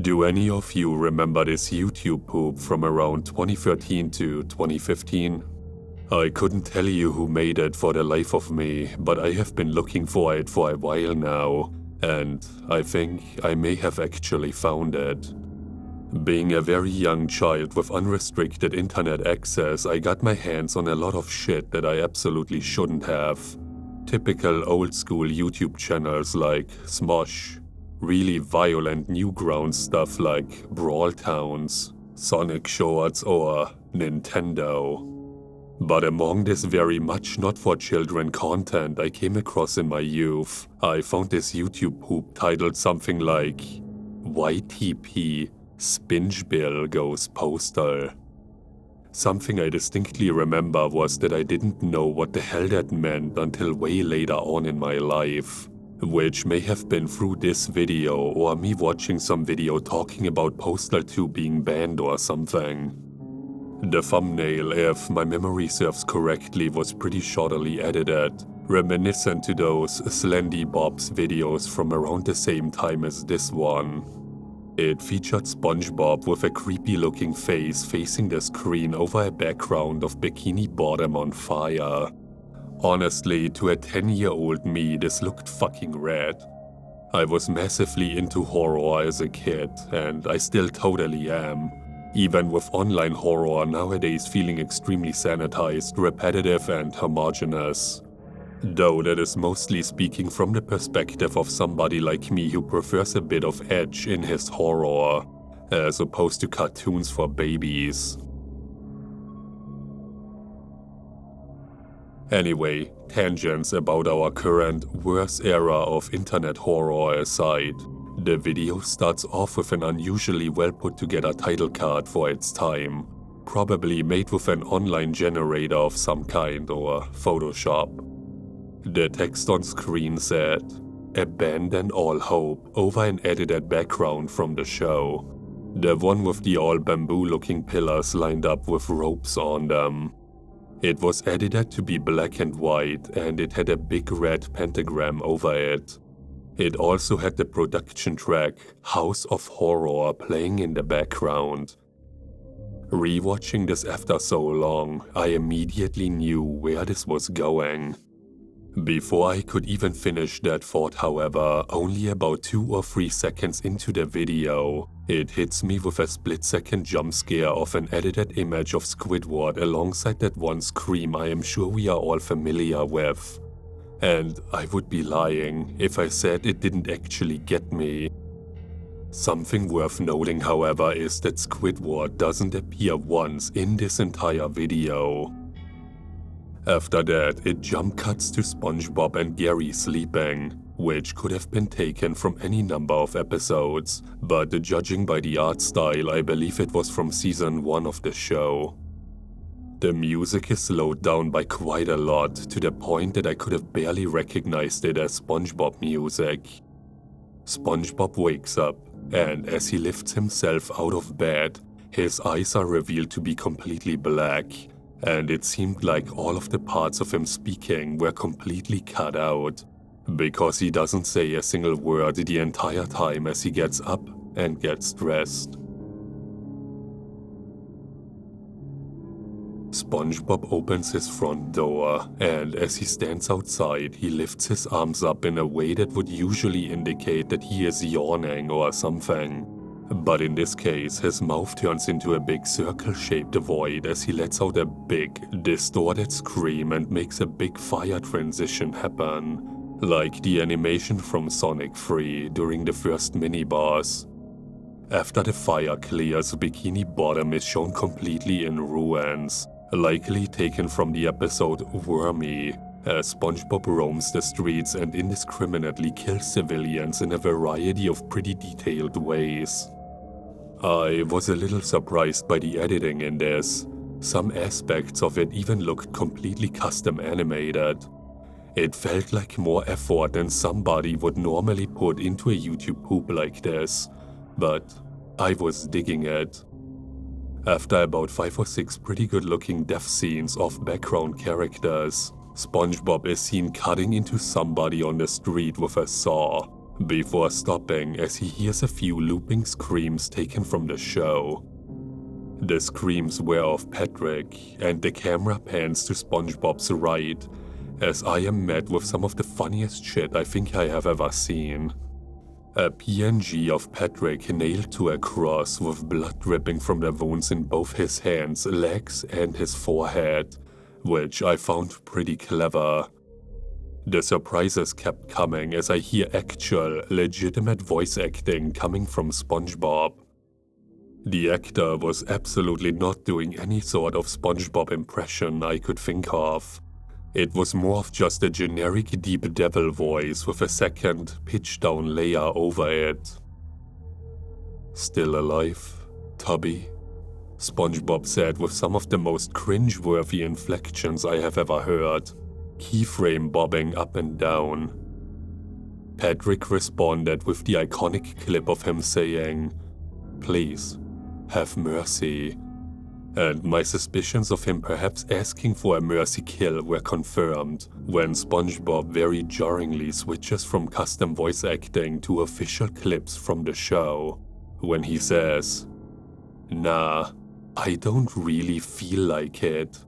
Do any of you remember this YouTube poop from around 2013 to 2015? I couldn't tell you who made it for the life of me, but I have been looking for it for a while now, and I think I may have actually found it. Being a very young child with unrestricted internet access, I got my hands on a lot of shit that I absolutely shouldn't have. Typical old school YouTube channels like Smosh, really violent Newgrounds stuff like Brawl Towns, Sonic Shorts, or Nintendo. But among this very much not for children content I came across in my youth, I found this YouTube poop titled something like YTP, Spingebill Goes Postal. Something I distinctly remember was that I didn't know what the hell that meant until way later on in my life, which may have been through this video or me watching some video talking about Postal 2 being banned or something. The thumbnail, if my memory serves correctly, was pretty shoddily edited, reminiscent to those Slendy Bob's videos from around the same time as this one. It featured SpongeBob with a creepy looking face facing the screen over a background of Bikini Bottom on fire. Honestly, to a 10-year-old me, this looked fucking rad. I was massively into horror as a kid, and I still totally am. Even with online horror nowadays feeling extremely sanitized, repetitive, and homogeneous. Though that is mostly speaking from the perspective of somebody like me who prefers a bit of edge in his horror, as opposed to cartoons for babies. Anyway, tangents about our current worst era of internet horror aside, the video starts off with an unusually well put together title card for its time, probably made with an online generator of some kind or Photoshop. The text on screen said, "Abandon all hope" over an edited background from the show. The one with the all bamboo looking pillars lined up with ropes on them. It was edited to be black and white, and it had a big red pentagram over it. It also had the production track House of Horror playing in the background. Rewatching this after so long, I immediately knew where this was going. Before I could even finish that thought, however, only about 2 or 3 seconds into the video, it hits me with a split-second jump scare of an edited image of Squidward alongside that one scream I am sure we are all familiar with. And I would be lying if I said it didn't actually get me. Something worth noting, however, is that Squidward doesn't appear once in this entire video. After that, it jump cuts to SpongeBob and Gary sleeping, which could have been taken from any number of episodes, but judging by the art style, I believe it was from season 1 of the show. The music is slowed down by quite a lot, to the point that I could have barely recognized it as SpongeBob music. SpongeBob wakes up, and as he lifts himself out of bed, his eyes are revealed to be completely black, and it seemed like all of the parts of him speaking were completely cut out, because he doesn't say a single word the entire time as he gets up and gets dressed. SpongeBob opens his front door, and as he stands outside, he lifts his arms up in a way that would usually indicate that he is yawning or something. But in this case, his mouth turns into a big circle-shaped void as he lets out a big, distorted scream and makes a big fire transition happen, like the animation from Sonic 3 during the first mini-boss. After the fire clears, Bikini Bottom is shown completely in ruins, likely taken from the episode Wormy, as SpongeBob roams the streets and indiscriminately kills civilians in a variety of pretty detailed ways. I was a little surprised by the editing in this. Some aspects of it even looked completely custom animated. It felt like more effort than somebody would normally put into a YouTube poop like this, but I was digging it. After about 5 or 6 pretty good looking death scenes of background characters, SpongeBob is seen cutting into somebody on the street with a saw, before stopping as he hears a few looping screams taken from the show. The screams were of Patrick, and the camera pans to SpongeBob's right, as I am met with some of the funniest shit I think I have ever seen. A PNG of Patrick nailed to a cross with blood dripping from the wounds in both his hands, legs, and his forehead, which I found pretty clever. The surprises kept coming as I hear actual, legitimate voice acting coming from SpongeBob. The actor was absolutely not doing any sort of SpongeBob impression I could think of. It was more of just a generic deep devil voice with a second, pitch-down layer over it. "Still alive, Tubby?" SpongeBob said with some of the most cringe-worthy inflections I have ever heard, keyframe bobbing up and down. Patrick responded with the iconic clip of him saying, "Please, have mercy," and my suspicions of him perhaps asking for a mercy kill were confirmed when SpongeBob very jarringly switches from custom voice acting to official clips from the show, when he says, "Nah, I don't really feel like it."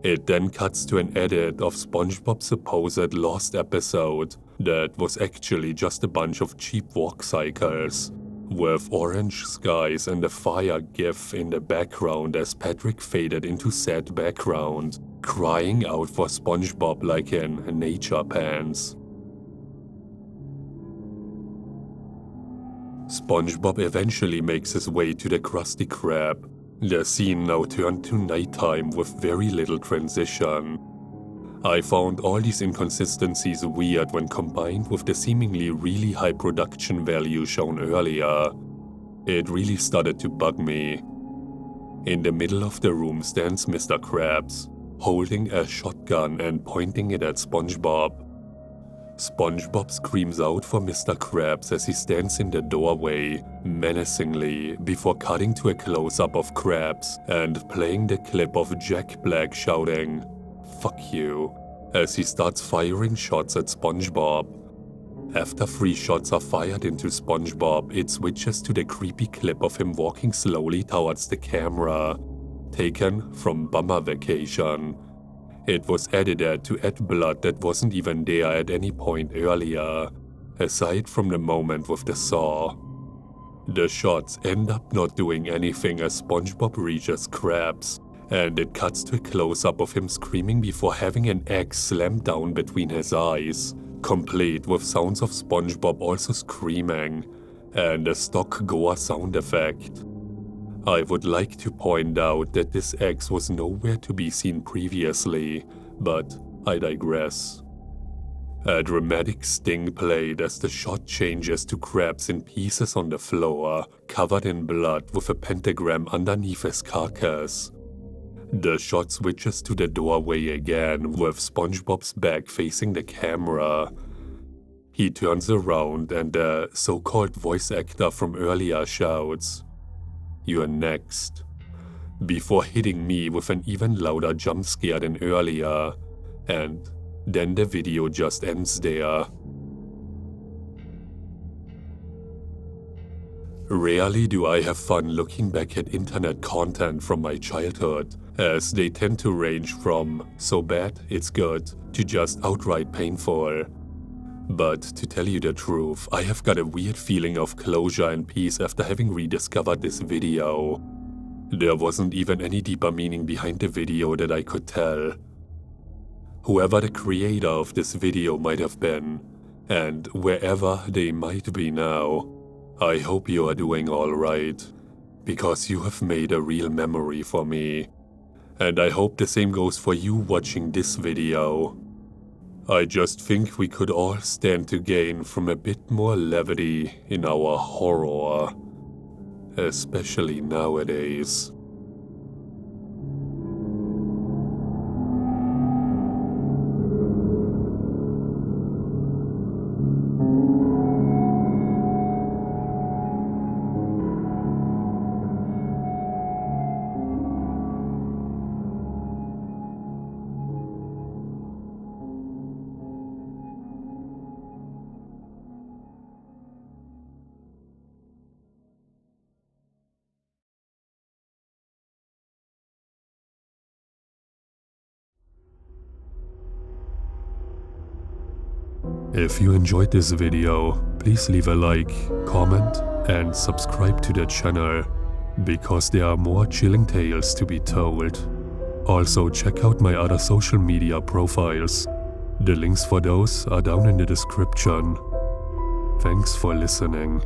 It then cuts to an edit of SpongeBob's supposed lost episode that was actually just a bunch of cheap walk cycles, with orange skies and a fire gif in the background as Patrick faded into sad background, crying out for SpongeBob like in nature pants. SpongeBob eventually makes his way to the Krusty Krab. The scene now turned to nighttime with very little transition. I found all these inconsistencies weird when combined with the seemingly really high production value shown earlier. It really started to bug me. In the middle of the room stands Mr. Krabs, holding a shotgun and pointing it at SpongeBob. SpongeBob screams out for Mr. Krabs as he stands in the doorway, menacingly, before cutting to a close-up of Krabs and playing the clip of Jack Black shouting, "Fuck you," as he starts firing shots at SpongeBob. After 3 shots are fired into SpongeBob, it switches to the creepy clip of him walking slowly towards the camera, taken from Bummer Vacation. It was edited to add blood that wasn't even there at any point earlier, aside from the moment with the saw. The shots end up not doing anything as SpongeBob reaches Krabs, and it cuts to a close-up of him screaming before having an axe slammed down between his eyes, complete with sounds of SpongeBob also screaming, and a stock gore sound effect. I would like to point out that this axe was nowhere to be seen previously, but I digress. A dramatic sting played as the shot changes to Krabs in pieces on the floor, covered in blood with a pentagram underneath his carcass. The shot switches to the doorway again, with SpongeBob's back facing the camera. He turns around and the so-called voice actor from earlier shouts, "You're next," before hitting me with an even louder jump scare than earlier, and then the video just ends there. Rarely do I have fun looking back at internet content from my childhood, as they tend to range from so bad it's good to just outright painful. But to tell you the truth, I have got a weird feeling of closure and peace after having rediscovered this video. There wasn't even any deeper meaning behind the video that I could tell. Whoever the creator of this video might have been, and wherever they might be now, I hope you are doing alright, because you have made a real memory for me. And I hope the same goes for you watching this video. I just think we could all stand to gain from a bit more levity in our horror, especially nowadays. If you enjoyed this video, please leave a like, comment, and subscribe to the channel, because there are more chilling tales to be told. Also check out my other social media profiles. The links for those are down in the description. Thanks for listening.